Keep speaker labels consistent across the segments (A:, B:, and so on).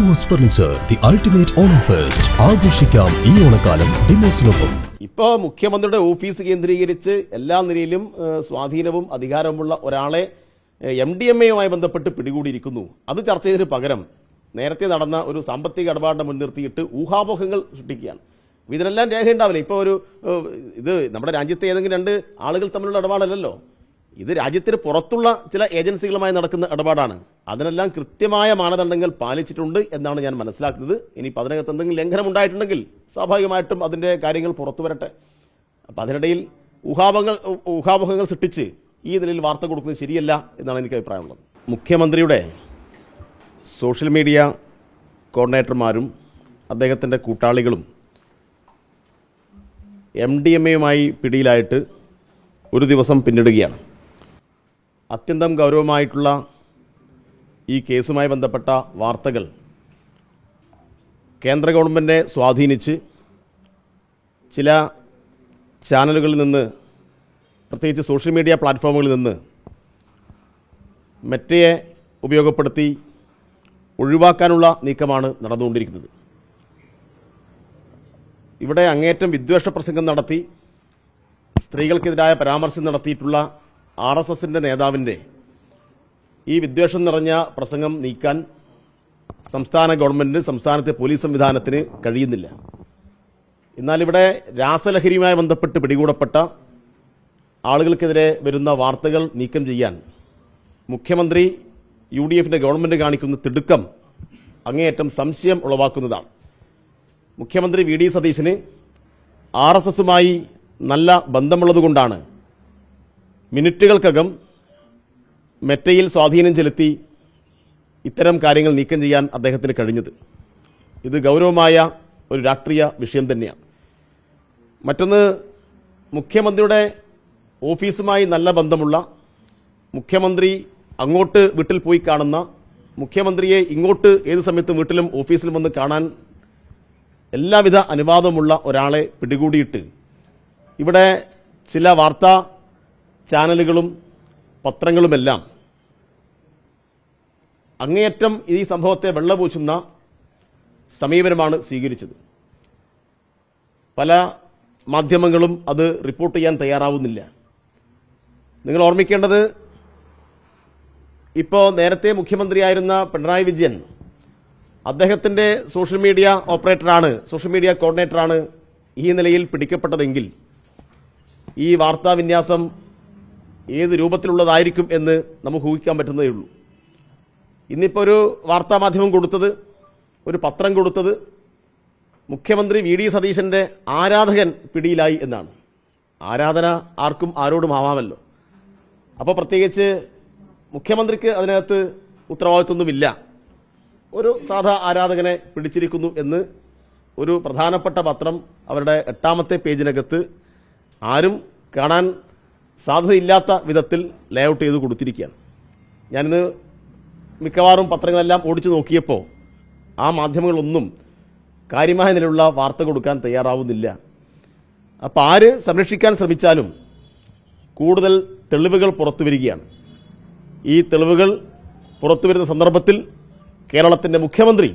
A: Demos furniture, the ultimate Onam fest. ആഘോഷിക്കാം ഈ ഓണക്കാലം ഡിമോസിനൊപ്പം.
B: ഇപ്പോൾ മുഖ്യമന്ത്രിയുടെ ഓഫീസ് കേന്ദ്രീകരിച്ച് എല്ലാ നിലയിലും സ്വാധീനവും അധികാരവുമുള്ള ഒരാളെ MDMA-യുമായി ബന്ധപ്പെട്ട് പിടികൂടിയിരിക്കുന്നു. അത് ചർച്ച ചെയ്തതിന് പകരം നേരത്തെ നടന്ന ഒരു സാമ്പത്തിക ഇടപാടിനെ മുൻനിർത്തിയിട്ട് ഊഹാപോഹങ്ങൾ സൃഷ്ടിക്കുകയാണ്. ഇതിനെല്ലാം രേഖയുണ്ടാവില്ല. ഇപ്പോൾ ഇത് നമ്മുടെ രാജ്യത്തെ ഏതെങ്കിലും രണ്ട് ആളുകൾ തമ്മിലുള്ള ഇടപാടല്ലല്ലോ. ഇത് രാജ്യത്തിന് പുറത്തുള്ള ചില ഏജൻസികളുമായി നടക്കുന്ന ഇടപാടാണ്. അതിനെല്ലാം കൃത്യമായ മാനദണ്ഡങ്ങൾ പാലിച്ചിട്ടുണ്ട് എന്നാണ് ഞാൻ മനസ്സിലാക്കുന്നത്. ഇനി അതിനകത്ത് എന്തെങ്കിലും ലംഘനം ഉണ്ടായിട്ടുണ്ടെങ്കിൽ സ്വാഭാവികമായിട്ടും അതിൻ്റെ കാര്യങ്ങൾ പുറത്തു വരട്ടെ. അപ്പം അതിനിടയിൽ ഊഹാപോഹങ്ങൾ സൃഷ്ടിച്ച് ഈ നിലയിൽ വാർത്ത കൊടുക്കുന്നത് ശരിയല്ല എന്നാണ് എനിക്ക് അഭിപ്രായമുള്ളത്. മുഖ്യമന്ത്രിയുടെ സോഷ്യൽ മീഡിയ കോർഡിനേറ്റർമാരും അദ്ദേഹത്തിൻ്റെ കൂട്ടാളികളും MDMA-യുമായി പിടിയിലായിട്ട് ഒരു ദിവസം പിന്നിടുകയാണ്. അത്യന്തം ഗൗരവമായിട്ടുള്ള ഈ കേസുമായി ബന്ധപ്പെട്ട വാർത്തകൾ കേന്ദ്ര ഗവൺമെൻറ്റിനെ സ്വാധീനിച്ച് ചില ചാനലുകളിൽ നിന്ന്, പ്രത്യേകിച്ച് സോഷ്യൽ മീഡിയ പ്ലാറ്റ്ഫോമുകളിൽ നിന്ന് മെറ്റയെ ഉപയോഗപ്പെടുത്തി ഒഴിവാക്കാനുള്ള നീക്കമാണ് നടന്നുകൊണ്ടിരിക്കുന്നത്. ഇവിടെ അങ്ങേയറ്റം വിദ്വേഷ പ്രസംഗം നടത്തി സ്ത്രീകൾക്കെതിരായ പരാമർശം നടത്തിയിട്ടുള്ള RSSന്റെ നേതാവിൻ്റെ ഈ വിദ്വേഷം നിറഞ്ഞ പ്രസംഗം നീക്കാൻ സംസ്ഥാന ഗവൺമെൻറ്റിന്, സംസ്ഥാനത്തെ പോലീസ് സംവിധാനത്തിന് കഴിയുന്നില്ല. എന്നാൽ ഇവിടെ രാസലഹരിയുമായി ബന്ധപ്പെട്ട് പിടികൂടപ്പെട്ട ആളുകൾക്കെതിരെ വരുന്ന വാർത്തകൾ നീക്കം ചെയ്യാൻ മുഖ്യമന്ത്രി UDFന്റെ ഗവൺമെൻറ് കാണിക്കുന്ന തിടുക്കം അങ്ങേയറ്റം സംശയം ഉളവാക്കുന്നതാണ്. മുഖ്യമന്ത്രി VD സതീശന് RSSുമായി നല്ല ബന്ധമുള്ളതുകൊണ്ടാണ് മിനിറ്റുകൾക്കകം മെറ്റയിൽ സ്വാധീനം ചെലുത്തി ഇത്തരം കാര്യങ്ങൾ നീക്കം ചെയ്യാൻ അദ്ദേഹത്തിന് കഴിഞ്ഞത്. ഇത് ഗൗരവമായ ഒരു രാഷ്ട്രീയ വിഷയം തന്നെയാണ്. മറ്റൊന്ന്, മുഖ്യമന്ത്രിയുടെ ഓഫീസുമായി നല്ല ബന്ധമുള്ള, മുഖ്യമന്ത്രി അങ്ങോട്ട് വീട്ടിൽ പോയി കാണുന്ന, മുഖ്യമന്ത്രിയെ ഇങ്ങോട്ട് ഏത് സമയത്തും വീട്ടിലും ഓഫീസിലും വന്ന് കാണാൻ എല്ലാവിധ അനുവാദമുള്ള ഒരാളെ പിടികൂടിയിട്ട് ഇവിടെ ചില വാർത്താ ചാനലുകളും പത്രങ്ങളുമെല്ലാം അങ്ങേയറ്റം ഈ സംഭവത്തെ വെള്ളപൂശുന്ന സമീപനമാണ് സ്വീകരിച്ചത്. പല മാധ്യമങ്ങളും അത് റിപ്പോർട്ട് ചെയ്യാൻ തയ്യാറാവുന്നില്ല. നിങ്ങൾ ഓർമ്മിക്കേണ്ടത്, ഇപ്പോൾ നേരത്തെ മുഖ്യമന്ത്രിയായിരുന്ന പിണറായി വിജയൻ അദ്ദേഹത്തിൻ്റെ സോഷ്യൽ മീഡിയ ഓപ്പറേറ്ററാണ്, സോഷ്യൽ മീഡിയ കോർഡിനേറ്ററാണ് ഈ നിലയിൽ പിടിക്കപ്പെട്ടതെങ്കിൽ ഈ വാർത്താവിന്യാസം ഏത് രൂപത്തിലുള്ളതായിരിക്കും എന്ന് നമുക്ക് ഊഹിക്കാൻ പറ്റുന്നതേ ഉള്ളൂ. ഇന്നിപ്പോൾ ഒരു വാർത്താമാധ്യമം കൊടുത്തത്, ഒരു പത്രം കൊടുത്തത് മുഖ്യമന്ത്രി VD സതീശൻ്റെ ആരാധകൻ പിടിയിലായി എന്നാണ്. ആരാധന ആർക്കും ആരോടും ആവാമല്ലോ. അപ്പോൾ പ്രത്യേകിച്ച് മുഖ്യമന്ത്രിക്ക് അതിനകത്ത് ഉത്തരവാദിത്വമൊന്നുമില്ല. ഒരു സാധാ ആരാധകനെ പിടിച്ചിരിക്കുന്നു എന്ന് ഒരു പ്രധാനപ്പെട്ട പത്രം അവരുടെ 8ാമത്തെ പേജിനകത്ത് ആരും കാണാൻ സാധ്യതയില്ലാത്ത വിധത്തിൽ ലേഔട്ട് ചെയ്ത് കൊടുത്തിരിക്കുകയാണ്. ഞാനിന്ന് മിക്കവാറും പത്രങ്ങളെല്ലാം ഓടിച്ചു നോക്കിയപ്പോൾ ആ മാധ്യമങ്ങളൊന്നും കാര്യമായ നിലയിലുള്ള വാർത്ത കൊടുക്കാൻ തയ്യാറാവുന്നില്ല. അപ്പോൾ ആര് സംരക്ഷിക്കാൻ ശ്രമിച്ചാലും കൂടുതൽ തെളിവുകൾ പുറത്തു വരികയാണ്. ഈ തെളിവുകൾ പുറത്തു വരുന്ന സന്ദർഭത്തിൽ കേരളത്തിൻ്റെ മുഖ്യമന്ത്രി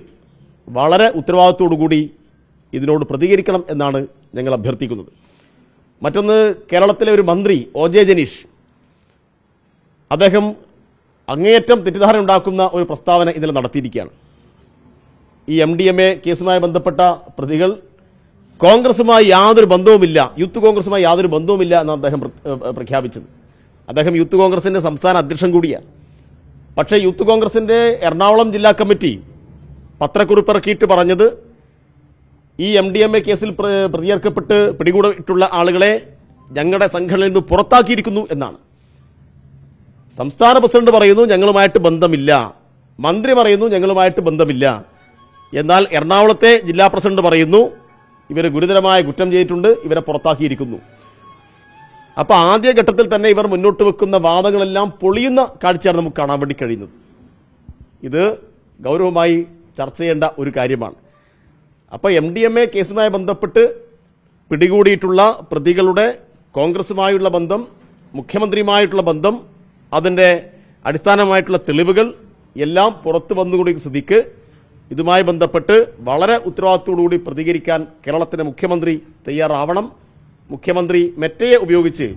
B: വളരെ ഉത്തരവാദിത്തോടുകൂടി ഇതിനോട് പ്രതികരിക്കണം എന്നാണ് ഞങ്ങൾ അഭ്യർത്ഥിക്കുന്നത്. മറ്റൊന്ന്, കേരളത്തിലെ ഒരു മന്ത്രി OJ ജനീഷ്, അദ്ദേഹം അങ്ങേയറ്റം തെറ്റിദ്ധാരണ ഉണ്ടാക്കുന്ന ഒരു പ്രസ്താവന ഇന്നലെ നടത്തിയിരിക്കുകയാണ്. ഈ MDMA കേസുമായി ബന്ധപ്പെട്ട പ്രതികൾ കോൺഗ്രസുമായി യാതൊരു ബന്ധവുമില്ല, യൂത്ത് കോൺഗ്രസുമായി യാതൊരു ബന്ധവുമില്ല എന്നാണ് അദ്ദേഹം പ്രഖ്യാപിച്ചത്. അദ്ദേഹം യൂത്ത് കോൺഗ്രസിന്റെ സംസ്ഥാന അധ്യക്ഷൻ കൂടിയാണ്. പക്ഷേ യൂത്ത് കോൺഗ്രസിന്റെ എറണാകുളം ജില്ലാ കമ്മിറ്റി പത്രക്കുറിപ്പിറക്കിയിട്ട് പറഞ്ഞത് ഈ MDMA കേസിൽ പ്രതിചേർക്കപ്പെട്ട് പിടികൂടിയിട്ടുള്ള ആളുകളെ ഞങ്ങളുടെ സംഘടനയിൽ നിന്ന് പുറത്താക്കിയിരിക്കുന്നു എന്നാണ്. സംസ്ഥാന പ്രസിഡന്റ് പറയുന്നു ഞങ്ങളുമായിട്ട് ബന്ധമില്ല, മന്ത്രി പറയുന്നു ഞങ്ങളുമായിട്ട് ബന്ധമില്ല. എന്നാൽ എറണാകുളത്തെ ജില്ലാ പ്രസിഡന്റ് പറയുന്നു ഇവർ ഗുരുതരമായ കുറ്റം ചെയ്തിട്ടുണ്ട്, ഇവരെ പുറത്താക്കിയിരിക്കുന്നു. അപ്പോൾ ആദ്യഘട്ടത്തിൽ തന്നെ ഇവർ മുന്നോട്ട് വെക്കുന്ന വാദങ്ങളെല്ലാം പൊളിയുന്ന കാഴ്ചയാണ് നമുക്ക് കാണാൻ വേണ്ടി കഴിയുന്നത്. ഇത് ഗൗരവമായി ചർച്ച ചെയ്യേണ്ട ഒരു കാര്യമാണ്. അപ്പോൾ MDMA കേസുമായി ബന്ധപ്പെട്ട് പിടികൂടിയിട്ടുള്ള പ്രതികളുടെ കോൺഗ്രസുമായുള്ള ബന്ധം, മുഖ്യമന്ത്രിയുമായിട്ടുള്ള ബന്ധം, അതിൻ്റെ അടിസ്ഥാനമായിട്ടുള്ള തെളിവുകൾ എല്ലാം പുറത്തു വന്നുകൂടിയ സ്ഥിതിക്ക് ഇതുമായി ബന്ധപ്പെട്ട് വളരെ ഉത്തരവാദിത്തത്തോടുകൂടി പ്രതികരിക്കാൻ കേരളത്തിന്റെ മുഖ്യമന്ത്രി തയ്യാറാവണം. മുഖ്യമന്ത്രി മെറ്റയെ ഉപയോഗിച്ച്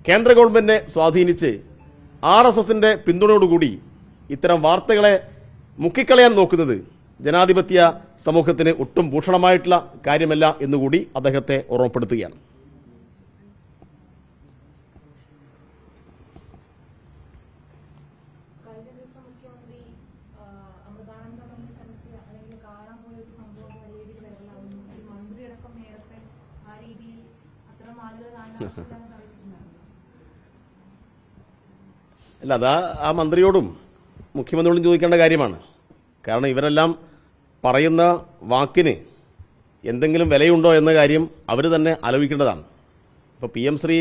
B: കേന്ദ്ര ഗവൺമെന്റിനെ സ്വാധീനിച്ച് RSSന്റെ പിന്തുണയോടുകൂടി ഇത്തരം വാർത്തകളെ മുക്കിക്കളയാൻ നോക്കുന്നത് ജനാധിപത്യ സമൂഹത്തിന് ഒട്ടും ഭൂഷണമായിട്ടുള്ള കാര്യമല്ല എന്നുകൂടി അദ്ദേഹത്തെ ഓർമ്മപ്പെടുത്തുകയാണ്. അല്ല, അതാ ആ മന്ത്രിയോടും മുഖ്യമന്ത്രിയോടും ചോദിക്കേണ്ട കാര്യമാണ്. കാരണം ഇവരെല്ലാം പറയുന്ന വാക്കിന് എന്തെങ്കിലും വിലയുണ്ടോ എന്ന കാര്യം അവർ തന്നെ ആലോചിക്കേണ്ടതാണ്. ഇപ്പോൾ PM ശ്രീ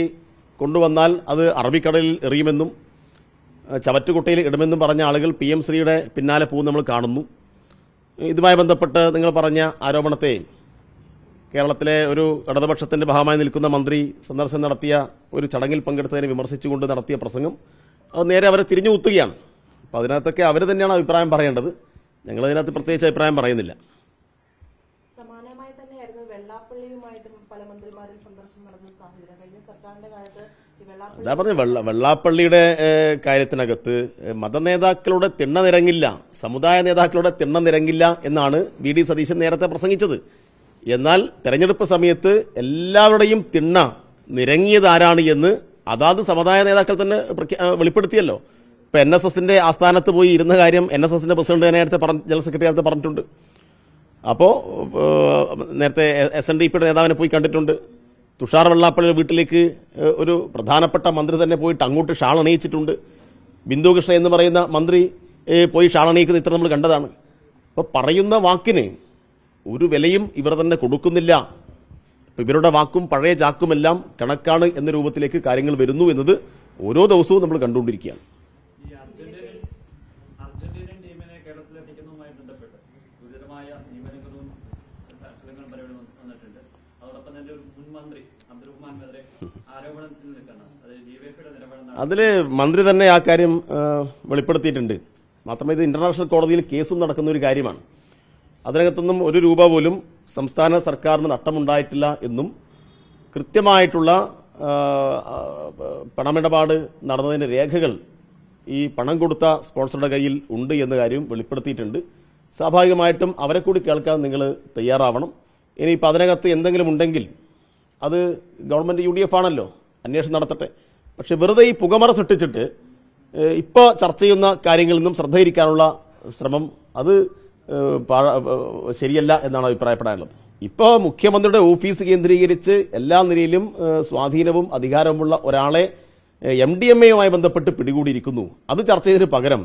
B: കൊണ്ടുവന്നാൽ അത് അറബിക്കടലിൽ എറിയുമെന്നും ചവറ്റുകുട്ടയിൽ ഇടുമെന്നും പറഞ്ഞ ആളുകൾ PM ശ്രീയുടെ പിന്നാലെ പോകും നമ്മൾ കാണുന്നു. ഇതുമായി ബന്ധപ്പെട്ട് നിങ്ങൾ പറഞ്ഞ ആരോപണത്തെ കേരളത്തിലെ ഒരു ഇടതുപക്ഷത്തിന്റെ ഭാഗമായി നിൽക്കുന്ന മന്ത്രി സന്ദർശനം നടത്തിയ ഒരു ചടങ്ങിൽ പങ്കെടുത്തതിനെ വിമർശിച്ചുകൊണ്ട് നടത്തിയ പ്രസംഗം അത് നേരെ അവരെ തിരിഞ്ഞു കുത്തുകയാണ്. അപ്പോൾ അതിനകത്തൊക്കെ അവർ തന്നെയാണ് അഭിപ്രായം പറയേണ്ടത്. ഞങ്ങൾ അതിനകത്ത് പ്രത്യേകിച്ച് അഭിപ്രായം പറയുന്നില്ല.
C: സമാനമായി തന്നെയായിരുന്നു വെള്ളാപ്പള്ളിയുമായിട്ടും പല മന്ത്രിമാരും സന്ദർശനം നടന്ന സാഹചര്യം. കഴിഞ്ഞ സർക്കാരിന്റെ കാലത്ത്
B: അതാ പറഞ്ഞ വെള്ളാപ്പള്ളിയുടെ കാര്യത്തിനകത്ത് മതനേതാക്കളുടെ തിണ്ണ നിരങ്ങില്ല, സമുദായ നേതാക്കളുടെ തിണ്ണ നിരങ്ങില്ല എന്നാണ് VD സതീശൻ നേരത്തെ പ്രസംഗിച്ചത്. എന്നാൽ തെരഞ്ഞെടുപ്പ് സമയത്ത് എല്ലാവരുടെയും തിണ്ണ നിരങ്ങിയതാരാണ് എന്ന് അതാത് സമുദായ നേതാക്കൾ തന്നെ വെളിപ്പെടുത്തിയല്ലോ. ഇപ്പൊ NSSന്റെ ആസ്ഥാനത്ത് പോയി ഇരുന്ന കാര്യം NSSന്റെ പ്രസിഡന്റ് നേരത്തെ ജനറൽ സെക്രട്ടറി നേരത്തെ പറഞ്ഞിട്ടുണ്ട്. അപ്പോൾ നേരത്തെ SNDPയുടെ നേതാവിനെ പോയി കണ്ടിട്ടുണ്ട്. തുഷാർ വെള്ളാപ്പള്ളിയുടെ വീട്ടിലേക്ക് ഒരു പ്രധാനപ്പെട്ട മന്ത്രി തന്നെ പോയിട്ട് അങ്ങോട്ട് ഷാൾ അണിയിച്ചിട്ടുണ്ട്. ബിന്ദു കൃഷ്ണ എന്ന് പറയുന്ന മന്ത്രി പോയി ഷാൾ അണിയിക്കുന്ന ഇത്ര നമ്മൾ കണ്ടതാണ്. അപ്പോൾ പറയുന്ന വാക്കിന് ഒരു വിലയും ഇവർ തന്നെ കൊടുക്കുന്നില്ല. ഇവരുടെ വാക്കും പഴയ ചാക്കുമെല്ലാം കണക്കാണ് എന്ന രൂപത്തിലേക്ക് കാര്യങ്ങൾ വരുന്നു എന്നത് ഓരോ ദിവസവും നമ്മൾ കണ്ടുകൊണ്ടിരിക്കുകയാണ്.
D: അർജന്റീനിയൻ ടീമിനെ കേരളത്തിലെത്തിക്കുന്നതുമായി ബന്ധപ്പെട്ട് ഗുരുതരമായ നിയമനങ്ങളും വന്നിട്ടുണ്ട്. അതോടൊപ്പം തന്നെ ഒരു മുൻ മന്ത്രി അബ്ദുറഹ്മാനെതിരെ ആരോപണത്തിൽ നിൽക്കണം. അത് DYFIയുടെ നിലപാടാണ്.
B: അതില് മന്ത്രി തന്നെ ആ കാര്യം വെളിപ്പെടുത്തിയിട്ടുണ്ട്. മാത്രമല്ല ഇത് ഇന്റർനാഷണൽ കോടതിയിൽ കേസും നടക്കുന്ന ഒരു കാര്യമാണ്. അതിനകത്തൊന്നും ഒരു രൂപ പോലും സംസ്ഥാന സർക്കാരിന് നഷ്ടമുണ്ടായിട്ടില്ല എന്നും കൃത്യമായിട്ടുള്ള പണമിടപാട് നടന്നതിന്റെ രേഖകൾ ഈ പണം കൊടുത്ത സ്പോൺസറുടെ കയ്യിൽ ഉണ്ട് എന്ന കാര്യം വെളിപ്പെടുത്തിയിട്ടുണ്ട്. സ്വാഭാവികമായിട്ടും അവരെ കൂടി കേൾക്കാൻ നിങ്ങൾ തയ്യാറാവണം. ഇനിയിപ്പോൾ അതിനകത്ത് എന്തെങ്കിലും ഉണ്ടെങ്കിൽ അത് ഗവൺമെന്റ് UDF ആണല്ലോ, അന്വേഷണം നടത്തട്ടെ. പക്ഷെ വെറുതെ ഈ പുകമറ സൃഷ്ടിച്ചിട്ട് ഇപ്പോൾ ചർച്ച ചെയ്യുന്ന കാര്യങ്ങളിൽ നിന്നും ശ്രദ്ധയിരിക്കാനുള്ള ശ്രമം അത് ശരിയല്ല എന്നാണ് അഭിപ്രായപ്പെടാനുള്ളത്. ഇപ്പോൾ മുഖ്യമന്ത്രിയുടെ ഓഫീസ് കേന്ദ്രീകരിച്ച് എല്ലാ നിലയിലും സ്വാധീനവും അധികാരവുമുള്ള ഒരാളെ MDMAയുമായി ബന്ധപ്പെട്ട് പിടികൂടിയിരിക്കുന്നു. അത് ചർച്ച ചെയ്തതിന് പകരം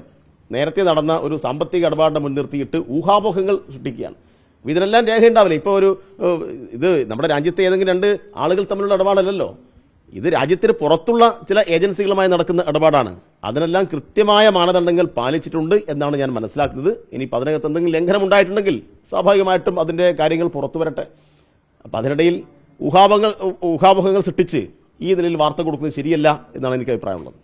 B: നേരത്തെ നടന്ന ഒരു സാമ്പത്തിക ഇടപാടിനെ മുൻനിർത്തിയിട്ട് ഊഹാപോഹങ്ങൾ സൃഷ്ടിക്കുകയാണ്. ഇതിനെല്ലാം രേഖയുണ്ടാവില്ല. ഇപ്പോൾ ഇത് നമ്മുടെ രാജ്യത്തെ ഏതെങ്കിലും രണ്ട് ആളുകൾ തമ്മിലുള്ള ഇടപാടല്ലല്ലോ. ഇത് രാജ്യത്തിന് പുറത്തുള്ള ചില ഏജൻസികളുമായി നടക്കുന്ന ഇടപാടാണ്. അതിനെല്ലാം കൃത്യമായ മാനദണ്ഡങ്ങൾ പാലിച്ചിട്ടുണ്ട് എന്നാണ് ഞാൻ മനസ്സിലാക്കുന്നത്. ഇനിയിപ്പോൾ അതിനകത്ത് എന്തെങ്കിലും ലംഘനം ഉണ്ടായിട്ടുണ്ടെങ്കിൽ സ്വാഭാവികമായിട്ടും അതിന്റെ കാര്യങ്ങൾ പുറത്തു വരട്ടെ. അപ്പം അതിനിടയിൽ ഊഹാപോഹങ്ങൾ സൃഷ്ടിച്ച് ഈ നിലയിൽ വാർത്ത കൊടുക്കുന്നത് ശരിയല്ല എന്നാണ് എനിക്ക് അഭിപ്രായമുള്ളത്.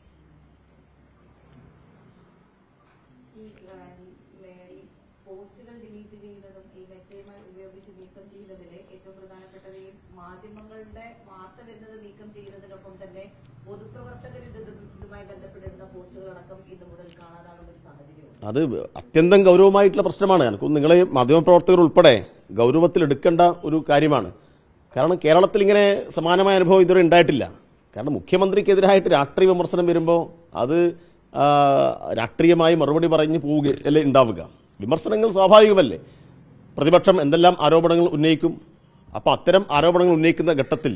C: മാധ്യമങ്ങളുടെ വാർത്ത വരുന്നത് നീക്കം ചെയ്യുന്നതിനൊപ്പം തന്നെ പൊതുപ്രവർത്തകർ ഇതുമായി ബന്ധപ്പെട്ടിരുന്ന പോസ്റ്റുകളടക്കം ഇന്ന് മുതൽ കാണാതാകുന്ന ഒരു സാഹചര്യമുണ്ട്.
B: അത് അത്യന്തം ഗൗരവമായിട്ടുള്ള പ്രശ്നമാണ്. എനിക്ക് നിങ്ങളെ മാധ്യമപ്രവർത്തകർ ഉൾപ്പെടെ ഗൗരവത്തിലെടുക്കേണ്ട ഒരു കാര്യമാണ്. കാരണം കേരളത്തിൽ ഇങ്ങനെ സമാനമായ അനുഭവം ഇതുവരെ ഉണ്ടായിട്ടില്ല. കാരണം മുഖ്യമന്ത്രിക്കെതിരായിട്ട് രാഷ്ട്രീയ വിമർശനം വരുമ്പോൾ അത് രാഷ്ട്രീയമായി മറുപടി പറഞ്ഞു പോവുകയല്ലേ ഉണ്ടാവുക. വിമർശനങ്ങൾ സ്വാഭാവികമല്ലേ. പ്രതിപക്ഷം എന്തെല്ലാം ആരോപണങ്ങൾ ഉന്നയിക്കും. അപ്പോൾ അത്തരം ആരോപണങ്ങൾ ഉന്നയിക്കുന്ന ഘട്ടത്തിൽ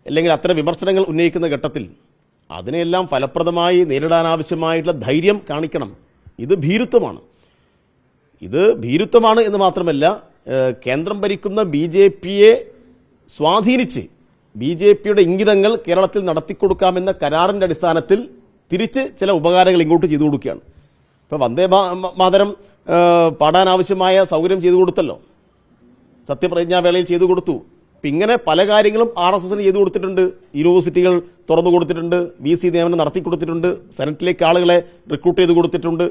B: അല്ലെങ്കിൽ അത്തരം വിമർശനങ്ങൾ ഉന്നയിക്കുന്ന ഘട്ടത്തിൽ അതിനെല്ലാം ഫലപ്രദമായി നേരിടാനാവശ്യമായിട്ടുള്ള ധൈര്യം കാണിക്കണം. ഇത് ഭീരുത്വമാണ് എന്ന് മാത്രമല്ല, കേന്ദ്രം ഭരിക്കുന്ന BJPയെ സ്വാധീനിച്ച് BJPയുടെ ഇംഗിതങ്ങൾ കേരളത്തിൽ നടത്തിക്കൊടുക്കാമെന്ന കരാറിന്റെ അടിസ്ഥാനത്തിൽ തിരിച്ച് ചില ഉപകാരങ്ങൾ ഇങ്ങോട്ട് ചെയ്തു കൊടുക്കുകയാണ്. ഇപ്പോൾ വന്ദേ മാതരം പാടാനാവശ്യമായ സൗകര്യം ചെയ്തു കൊടുത്തല്ലോ, സത്യപ്രതിജ്ഞാവേളയിൽ ചെയ്തു കൊടുത്തു. ഇപ്പം ഇങ്ങനെ പല കാര്യങ്ങളും RSSന് ചെയ്തു കൊടുത്തിട്ടുണ്ട്. യൂണിവേഴ്സിറ്റികൾ തുറന്നു കൊടുത്തിട്ടുണ്ട്, VC നിയമനം നടത്തി കൊടുത്തിട്ടുണ്ട്, സെനറ്റിലേക്ക് ആളുകളെ റിക്രൂട്ട് ചെയ്ത് കൊടുത്തിട്ടുണ്ട്.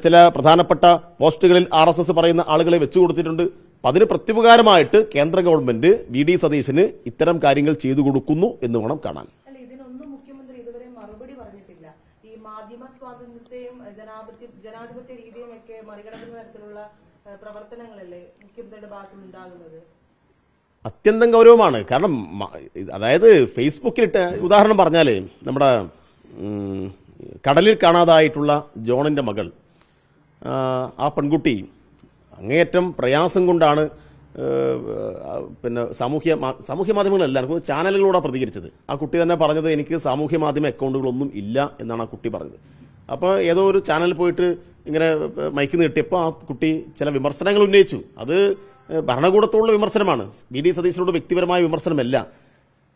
B: ചില പ്രധാനപ്പെട്ട പോസ്റ്റുകളിൽ RSS പറയുന്ന ആളുകളെ വെച്ചുകൊടുത്തിട്ടുണ്ട്. അപ്പം അതിന് പ്രത്യുപകാരമായിട്ട് കേന്ദ്ര ഗവൺമെന്റ് VD സതീശന് ഇത്തരം കാര്യങ്ങൾ ചെയ്തു കൊടുക്കുന്നു എന്ന് വേണം കാണാൻ.
C: ഇതിനൊന്നും മുഖ്യമന്ത്രി ഇതുവരെ മറുപടി പറഞ്ഞിട്ടില്ല. ഈ മാധ്യമ സ്വാതന്ത്ര്യത്തെയും ജനാധിപത്യ രീതിയും ഒക്കെ മറികടക്കുന്ന തരത്തിലുള്ള പ്രവർത്തനങ്ങളല്ലേ മുഖ്യമന്ത്രിയുടെ ഭാഗത്തുനിന്ന് ഉണ്ടാകുന്നത്?
B: അത്യന്തം ഗൗരവമാണ്. കാരണം അതായത് ഫേസ്ബുക്കിലിട്ട് ഉദാഹരണം പറഞ്ഞാലേ നമ്മുടെ കടലിൽ കാണാതായിട്ടുള്ള ജോണിന്റെ മകൾ, ആ പെൺകുട്ടി അങ്ങേയറ്റം പ്രയാസം കൊണ്ടാണ് പിന്നെ സാമൂഹ്യ മാധ്യമങ്ങളല്ല ചാനലുകളോടെ പ്രതികരിച്ചത്. ആ കുട്ടി തന്നെ പറഞ്ഞത് എനിക്ക് സാമൂഹ്യ മാധ്യമ അക്കൗണ്ടുകളൊന്നും ഇല്ല എന്നാണ് ആ കുട്ടി പറഞ്ഞത്. അപ്പോൾ ഏതോ ഒരു ചാനൽ പോയിട്ട് ഇങ്ങനെ മൈക്ക് നീട്ടിയപ്പോൾ ആ കുട്ടി ചില വിമർശനങ്ങൾ ഉന്നയിച്ചു. അത് ഭരണകൂടത്തോടുള്ള വിമർശനമാണ്, VD സതീശനോട് വ്യക്തിപരമായ വിമർശനമല്ല.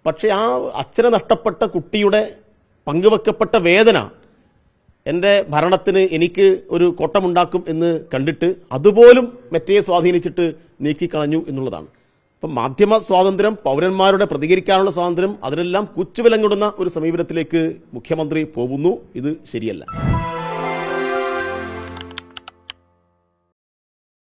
B: പക്ഷെ ആ അച്ഛനെ നഷ്ടപ്പെട്ട കുട്ടിയുടെ പങ്കുവെക്കപ്പെട്ട വേദന എൻ്റെ ഭരണത്തിന് എനിക്ക് ഒരു കോട്ടമുണ്ടാക്കും എന്ന് കണ്ടിട്ട് അതുപോലും മെറ്റയെ സ്വാധീനിച്ചിട്ട് നീക്കിക്കളഞ്ഞു എന്നുള്ളതാണ്. അപ്പം മാധ്യമ സ്വാതന്ത്ര്യം, പൗരന്മാരുടെ പ്രതികരിക്കാനുള്ള സ്വാതന്ത്ര്യം, അതിനെല്ലാം കുച്ചുവിലങ്ങിടുന്ന ഒരു സമീപനത്തിലേക്ക് മുഖ്യമന്ത്രി പോകുന്നു. ഇത് ശരിയല്ല.